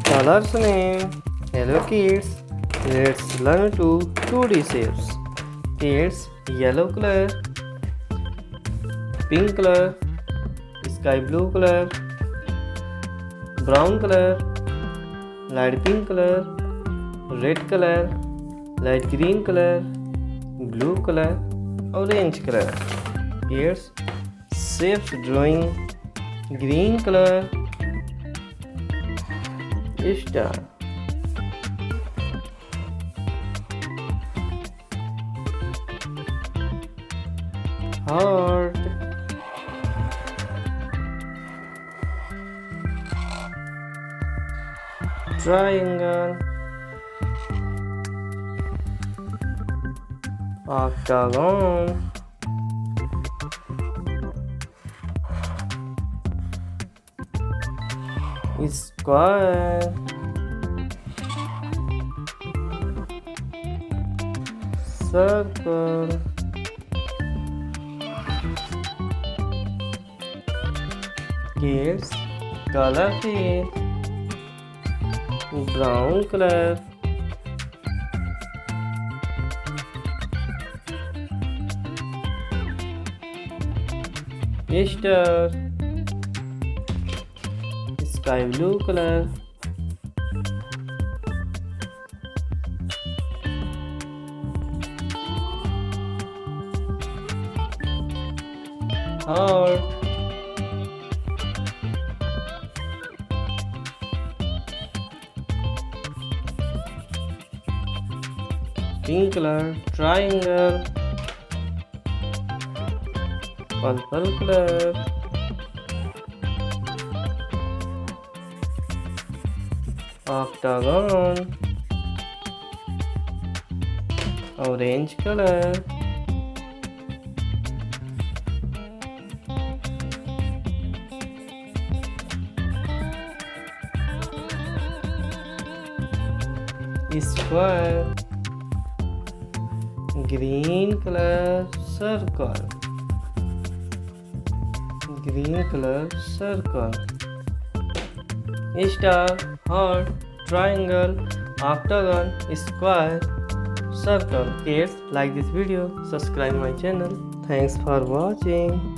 Colors name. Hello kids, let's learn to 2D shapes. Kids, yellow color, pink color, sky blue color, brown color, light pink color, red color, light green color, blue color, orange color. Kids, shapes drawing. Green color, star, heart, triangle, octagon, square, circle, kids, color fill. Brown color, star, sky blue color, heart, pink color, triangle, purple color, octagon, orange color, square, green color, circle, green color, circle, star, heart, triangle, octagon, square, circle. Kids, like this video, subscribe my channel. Thanks for watching.